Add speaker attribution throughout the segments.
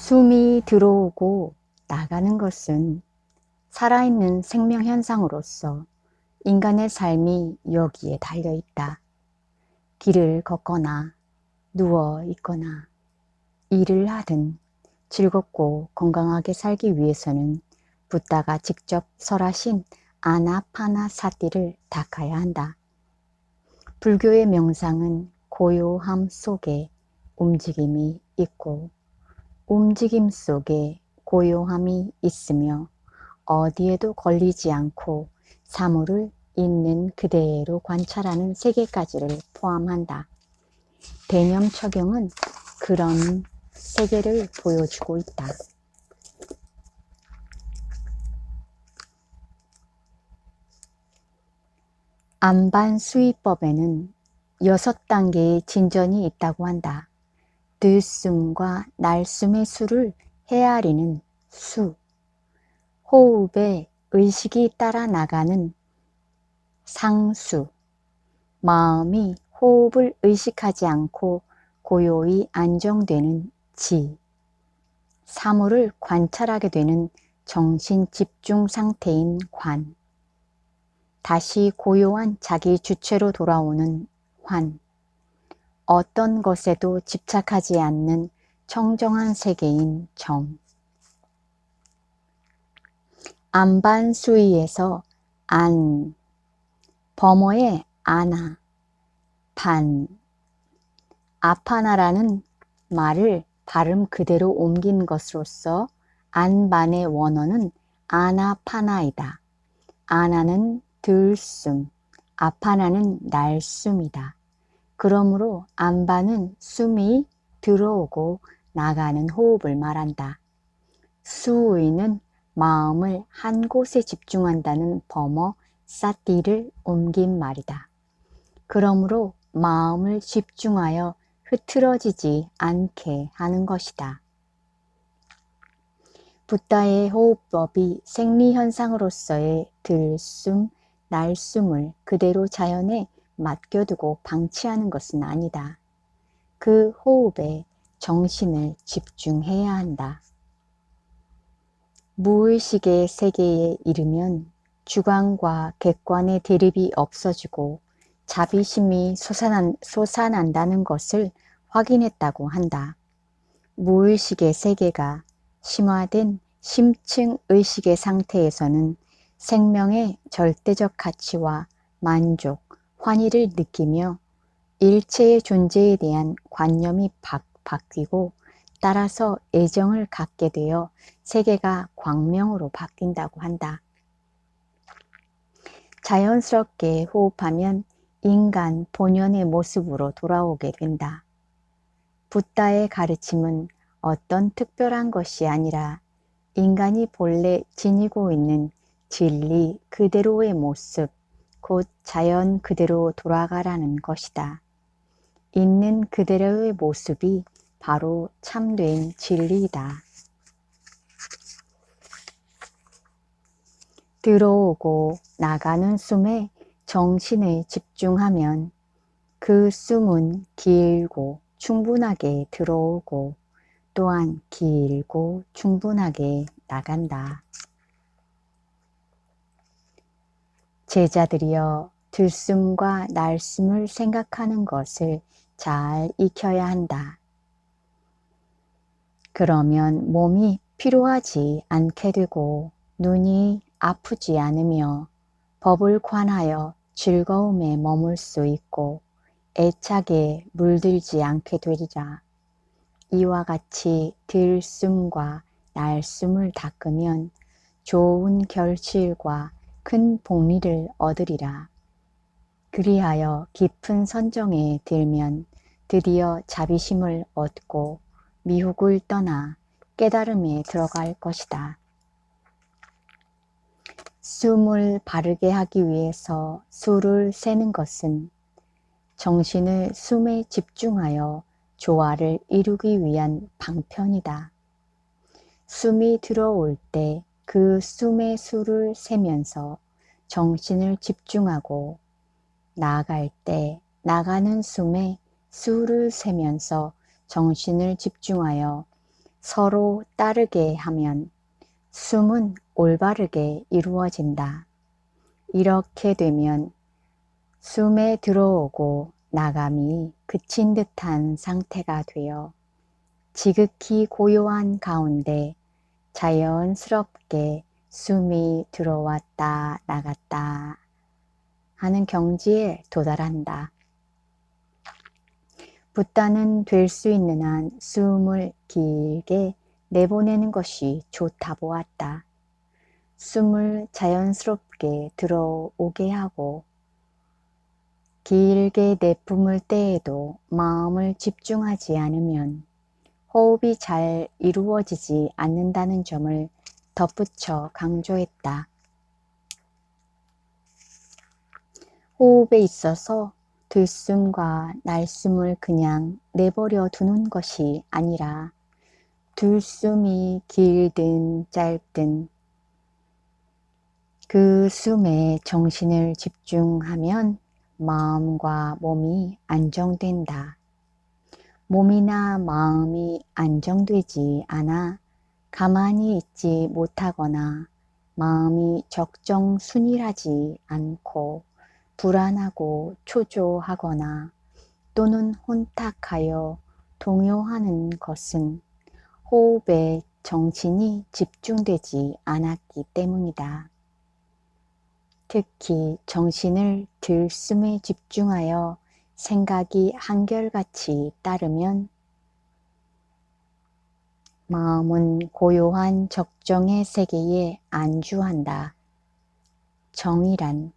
Speaker 1: 숨이 들어오고 나가는 것은 살아있는 생명 현상으로서 인간의 삶이 여기에 달려 있다. 길을 걷거나 누워 있거나 일을 하든 즐겁고 건강하게 살기 위해서는 붓다가 직접 설하신 아나파나사티를 닦아야 한다. 불교의 명상은 고요함 속에 움직임이 있고 움직임 속에 고요함이 있으며 어디에도 걸리지 않고 사물을 있는 그대로 관찰하는 세계까지를 포함한다. 대념 적용은 그런 세계를 보여주고 있다. 안반수의법에는 6단계의 진전이 있다고 한다. 들숨과 날숨의 수를 헤아리는 수, 호흡에 의식이 따라 나가는 상수, 마음이 호흡을 의식하지 않고 고요히 안정되는 지, 사물을 관찰하게 되는 정신 집중 상태인 관, 다시 고요한 자기 주체로 돌아오는 환, 어떤 것에도 집착하지 않는 청정한 세계인 정. 안반수위에서 안, 범어의 아나, 반, 아파나라는 말을 발음 그대로 옮긴 것으로서 안반의 원어는 아나파나이다. 아나는 들숨, 아파나는 날숨이다. 그러므로 안반은 숨이 들어오고 나가는 호흡을 말한다. 수의는 마음을 한 곳에 집중한다는 범어 사티를 옮긴 말이다. 그러므로 마음을 집중하여 흐트러지지 않게 하는 것이다. 붓다의 호흡법이 생리현상으로서의 들숨, 날숨을 그대로 자연에 맡겨두고 방치하는 것은 아니다. 그 호흡에 정신을 집중해야 한다. 무의식의 세계에 이르면 주관과 객관의 대립이 없어지고 자비심이 솟아난다는 것을 확인했다고 한다. 무의식의 세계가 심화된 심층 의식의 상태에서는 생명의 절대적 가치와 만족, 환희를 느끼며 일체의 존재에 대한 관념이 바뀌고 따라서 애정을 갖게 되어 세계가 광명으로 바뀐다고 한다. 자연스럽게 호흡하면 인간 본연의 모습으로 돌아오게 된다. 붓다의 가르침은 어떤 특별한 것이 아니라 인간이 본래 지니고 있는 진리 그대로의 모습, 곧 자연 그대로 돌아가라는 것이다. 있는 그대로의 모습이 바로 참된 진리이다. 들어오고 나가는 숨에 정신을 집중하면 그 숨은 길고 충분하게 들어오고 또한 길고 충분하게 나간다. 제자들이여, 들숨과 날숨을 생각하는 것을 잘 익혀야 한다. 그러면 몸이 피로하지 않게 되고 눈이 아프지 않으며 법을 관하여 즐거움에 머물 수 있고 애착에 물들지 않게 되리라. 이와 같이 들숨과 날숨을 닦으면 좋은 결실과 큰 복리를 얻으리라. 그리하여 깊은 선정에 들면 드디어 자비심을 얻고 미혹을 떠나 깨달음에 들어갈 것이다. 숨을 바르게 하기 위해서 수를 세는 것은 정신을 숨에 집중하여 조화를 이루기 위한 방편이다. 숨이 들어올 때 그 숨의 수를 세면서 정신을 집중하고 나갈 때 나가는 숨에 수를 세면서 정신을 집중하여 서로 따르게 하면 숨은 올바르게 이루어진다. 이렇게 되면 숨에 들어오고 나감이 그친 듯한 상태가 되어 지극히 고요한 가운데 자연스럽게 숨이 들어왔다 나갔다 하는 경지에 도달한다. 붓다는 될 수 있는 한 숨을 길게 내보내는 것이 좋다 보았다. 숨을 자연스럽게 들어오게 하고 길게 내뿜을 때에도 마음을 집중하지 않으면 호흡이 잘 이루어지지 않는다는 점을 덧붙여 강조했다. 호흡에 있어서 들숨과 날숨을 그냥 내버려 두는 것이 아니라 들숨이 길든 짧든 그 숨에 정신을 집중하면 마음과 몸이 안정된다. 몸이나 마음이 안정되지 않아 가만히 있지 못하거나 마음이 적정 순일하지 않고 불안하고 초조하거나 또는 혼탁하여 동요하는 것은 호흡에 정신이 집중되지 않았기 때문이다. 특히 정신을 들숨에 집중하여 생각이 한결같이 따르면 마음은 고요한 적정의 세계에 안주한다. 정이란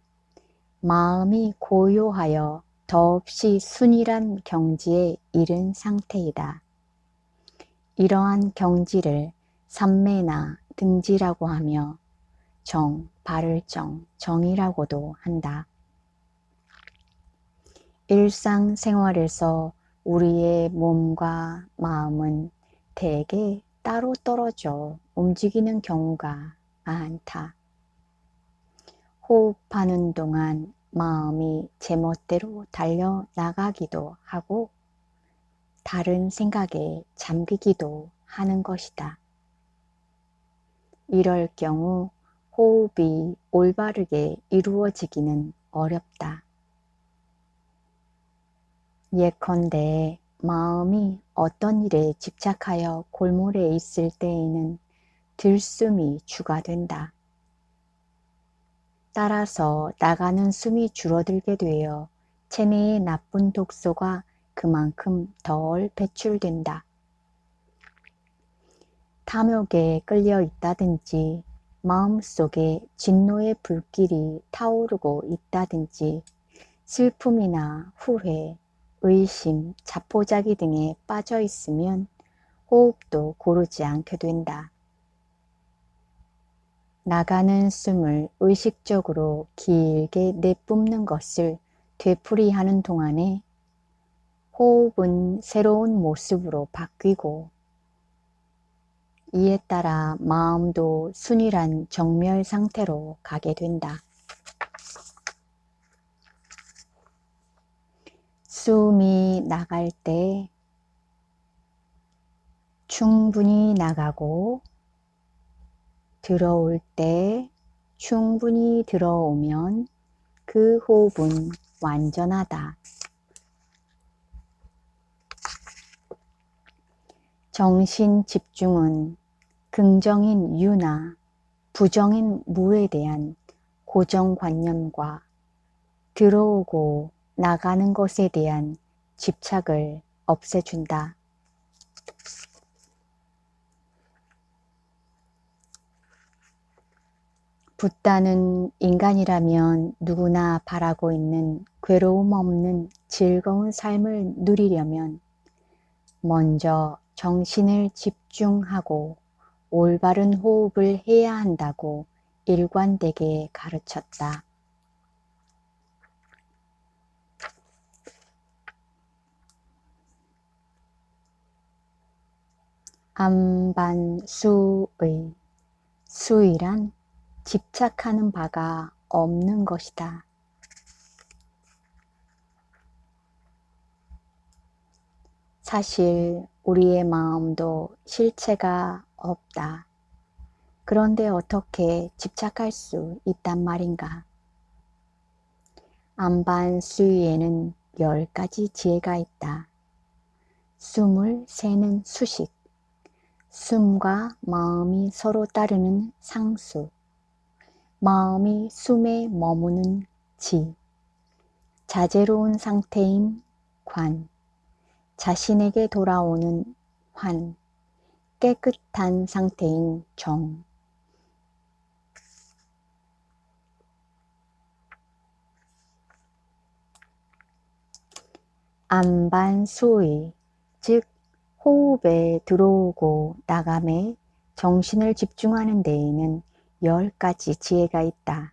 Speaker 1: 마음이 고요하여 더없이 순일한 경지에 이른 상태이다. 이러한 경지를 삼매나 등지라고 하며 정, 바를 정이라고도 한다. 일상생활에서 우리의 몸과 마음은 대개 따로 떨어져 움직이는 경우가 많다. 호흡하는 동안 마음이 제멋대로 달려나가기도 하고 다른 생각에 잠기기도 하는 것이다. 이럴 경우 호흡이 올바르게 이루어지기는 어렵다. 예컨대 마음이 어떤 일에 집착하여 골몰해 있을 때에는 들숨이 주가 된다. 따라서 나가는 숨이 줄어들게 되어 체내의 나쁜 독소가 그만큼 덜 배출된다. 탐욕에 끌려 있다든지 마음속에 진노의 불길이 타오르고 있다든지 슬픔이나 후회, 의심, 자포자기 등에 빠져 있으면 호흡도 고르지 않게 된다. 나가는 숨을 의식적으로 길게 내뿜는 것을 되풀이하는 동안에 호흡은 새로운 모습으로 바뀌고 이에 따라 마음도 순일한 정멸 상태로 가게 된다. 숨이 나갈 때 충분히 나가고 들어올 때 충분히 들어오면 그 호흡은 완전하다. 정신 집중은 긍정인 유나 부정인 무에 대한 고정관념과 들어오고 나가는 것에 대한 집착을 없애준다. 붓다는 인간이라면 누구나 바라고 있는 괴로움 없는 즐거운 삶을 누리려면 먼저 정신을 집중하고 올바른 호흡을 해야 한다고 일관되게 가르쳤다. 안반수의 수이란 집착하는 바가 없는 것이다. 사실 우리의 마음도 실체가 없다. 그런데 어떻게 집착할 수 있단 말인가? 안반수위에는 10가지 지혜가 있다. 숨을 세는 수식, 숨과 마음이 서로 따르는 상수, 마음이 숨에 머무는 지, 자제로운 상태인 관, 자신에게 돌아오는 환, 깨끗한 상태인 정. 안반수의, 즉 호흡에 들어오고 나감에 정신을 집중하는 데에는 10가지 지혜가 있다.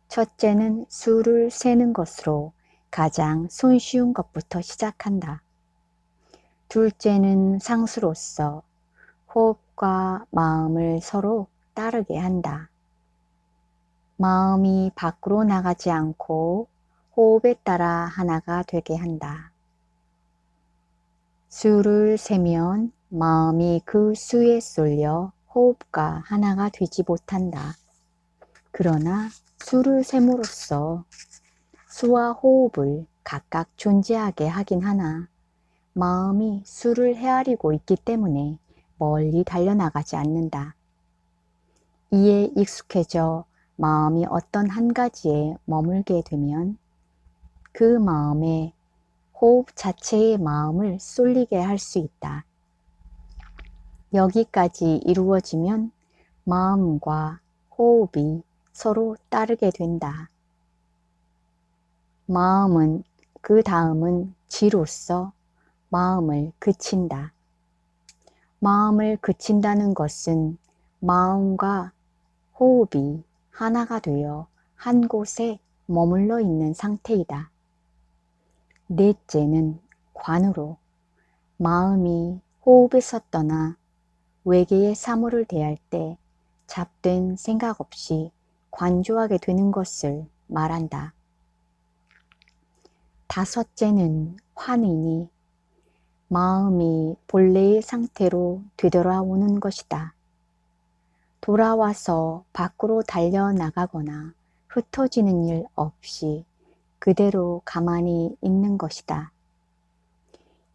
Speaker 1: 첫째는 수를 세는 것으로 가장 손쉬운 것부터 시작한다. 둘째는 상수로서 호흡과 마음을 서로 따르게 한다. 마음이 밖으로 나가지 않고 호흡에 따라 하나가 되게 한다. 수를 세면 마음이 그 수에 쏠려 호흡과 하나가 되지 못한다. 그러나 수를 셈으로써 수와 호흡을 각각 존재하게 하긴 하나 마음이 수를 헤아리고 있기 때문에 멀리 달려나가지 않는다. 이에 익숙해져 마음이 어떤 한 가지에 머물게 되면 그 마음에 호흡 자체의 마음을 쏠리게 할 수 있다. 여기까지 이루어지면 마음과 호흡이 서로 따르게 된다. 마음은 그 다음은 지로서 마음을 그친다. 마음을 그친다는 것은 마음과 호흡이 하나가 되어 한 곳에 머물러 있는 상태이다. 넷째는 관으로 마음이 호흡에서 떠나 외계의 사물을 대할 때 잡된 생각 없이 관조하게 되는 것을 말한다. 다섯째는 환이니 마음이 본래의 상태로 되돌아오는 것이다. 돌아와서 밖으로 달려나가거나 흩어지는 일 없이 그대로 가만히 있는 것이다.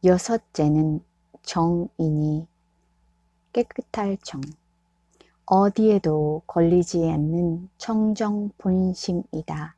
Speaker 1: 여섯째는 정이니 깨끗할 정, 어디에도 걸리지 않는 청정 본심이다.